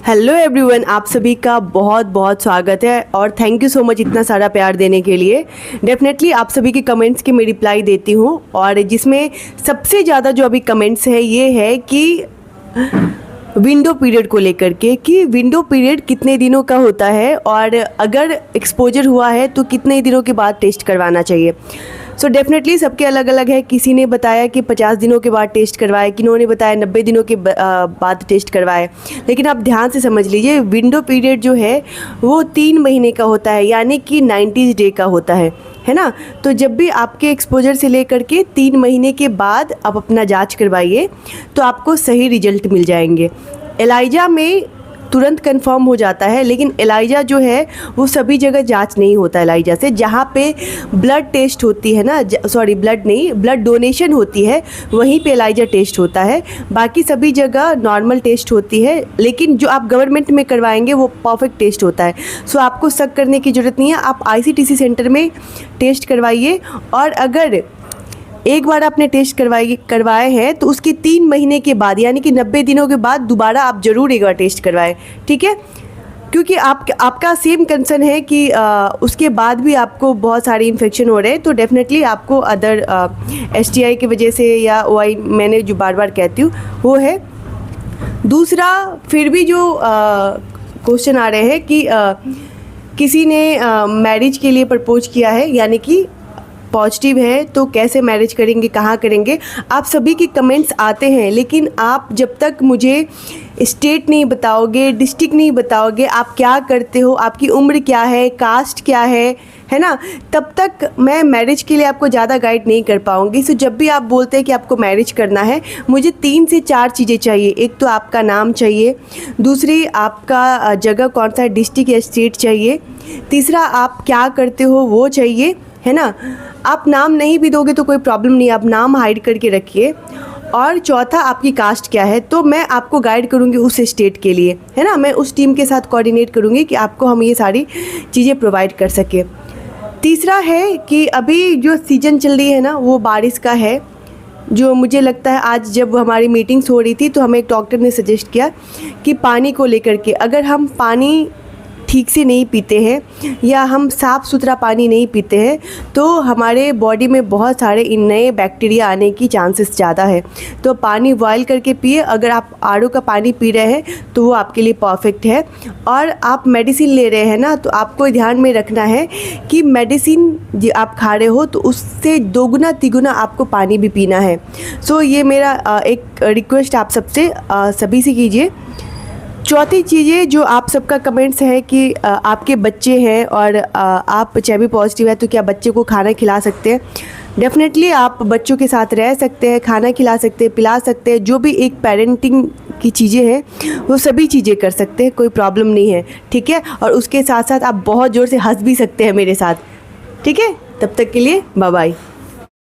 Hello everyone, आप सभी का बहुत बहुत स्वागत है और थैंक यू सो मच इतना सारा प्यार देने के लिए। डेफिनेटली आप सभी के कमेंट्स की मैं रिप्लाई देती हूँ और जिसमें सबसे ज़्यादा जो अभी कमेंट्स है ये है कि विंडो पीरियड को लेकर के कि विंडो पीरियड कितने दिनों का होता है और अगर एक्सपोजर हुआ है तो कितने दिनों के बाद टेस्ट करवाना चाहिए। सो डेफिनेटली सबके अलग अलग है। किसी ने बताया कि 50 दिनों के बाद टेस्ट करवाए, किन्होंने ने बताया 90 दिनों के बाद टेस्ट करवाए। लेकिन आप ध्यान से समझ लीजिए, विंडो पीरियड जो है वो 3 महीने का होता है, यानी कि 90 डे का होता है ना। तो जब भी आपके एक्सपोजर से लेकर के 3 महीने के बाद आप अपना जांच करवाइए तो आपको सही रिजल्ट मिल जाएंगे। एलाइजा में तुरंत कंफर्म हो जाता है, लेकिन एलाइजा जो है वो सभी जगह जांच नहीं होता। एलाइजा से जहाँ पे ब्लड टेस्ट होती है ना, सॉरी ब्लड नहीं, ब्लड डोनेशन होती है, वहीं पे एलाइजा टेस्ट होता है। बाकी सभी जगह नॉर्मल टेस्ट होती है, लेकिन जो आप गवर्नमेंट में करवाएंगे वो परफेक्ट टेस्ट होता है। सो आपको शक करने की ज़रूरत नहीं है, आप ICTC सेंटर में टेस्ट करवाइए। और अगर एक बार आपने टेस्ट करवाए हैं तो उसके 3 महीने के बाद, यानी कि 90 दिनों के बाद दोबारा आप ज़रूर एक बार टेस्ट करवाएं, ठीक है। क्योंकि आपका सेम कंसर्न है कि उसके बाद भी आपको बहुत सारे इन्फेक्शन हो रहे हैं, तो डेफिनेटली आपको अदर STI की वजह से या OI, मैंने जो बार बार कहती हूँ वो है। दूसरा, फिर भी जो क्वेश्चन आ रहे हैं कि किसी ने मैरिज के लिए प्रपोज किया है, यानी कि पॉजिटिव है तो कैसे मैरिज करेंगे, कहाँ करेंगे। आप सभी के कमेंट्स आते हैं, लेकिन आप जब तक मुझे स्टेट नहीं बताओगे, डिस्ट्रिक्ट नहीं बताओगे, आप क्या करते हो, आपकी उम्र क्या है, कास्ट क्या है ना, तब तक मैं मैरिज के लिए आपको ज़्यादा गाइड नहीं कर पाऊँगी। सो जब भी आप बोलते हैं कि आपको मैरिज करना है, मुझे 3 से 4 चीज़ें चाहिए। एक तो आपका नाम चाहिए, दूसरी आपका जगह कौन सा डिस्ट्रिक्ट या स्टेट चाहिए, तीसरा आप क्या करते हो वो चाहिए, है ना। आप नाम नहीं भी दोगे तो कोई प्रॉब्लम नहीं, आप नाम हाइड करके रखिए। और चौथा, आपकी कास्ट क्या है, तो मैं आपको गाइड करूँगी उस स्टेट के लिए, है ना। मैं उस टीम के साथ कोऑर्डिनेट करूँगी कि आपको हम ये सारी चीज़ें प्रोवाइड कर सके। तीसरा है कि अभी जो सीज़न चल रही है ना वो बारिश का है, जो मुझे लगता है आज जब हमारी मीटिंग्स हो रही थी तो हमें एक डॉक्टर ने सजेस्ट किया कि पानी को लेकर के, अगर हम पानी ठीक से नहीं पीते हैं या हम साफ़ सुथरा पानी नहीं पीते हैं तो हमारे बॉडी में बहुत सारे इन नए बैक्टीरिया आने की चांसेस ज़्यादा है। तो पानी बॉयल करके पिए। अगर आप RO का पानी पी रहे हैं तो वो आपके लिए परफेक्ट है। और आप मेडिसिन ले रहे हैं ना, तो आपको ध्यान में रखना है कि मेडिसिन जो आप खा रहे हो तो उससे दोगुना तिगुना आपको पानी भी पीना है। सो ये मेरा एक रिक्वेस्ट आप सबसे सभी से कीजिए। चौथी चीज़ें जो आप सबका कमेंट्स है कि आपके बच्चे हैं और आप HIV पॉजिटिव है तो क्या बच्चे को खाना खिला सकते हैं। डेफिनेटली आप बच्चों के साथ रह सकते हैं, खाना खिला सकते हैं, पिला सकते हैं, जो भी एक पेरेंटिंग की चीज़ें हैं वो सभी चीज़ें कर सकते हैं, कोई प्रॉब्लम नहीं है, ठीक है। और उसके साथ साथ आप बहुत ज़ोर से हंस भी सकते हैं मेरे साथ, ठीक है। तब तक के लिए बाय बाय।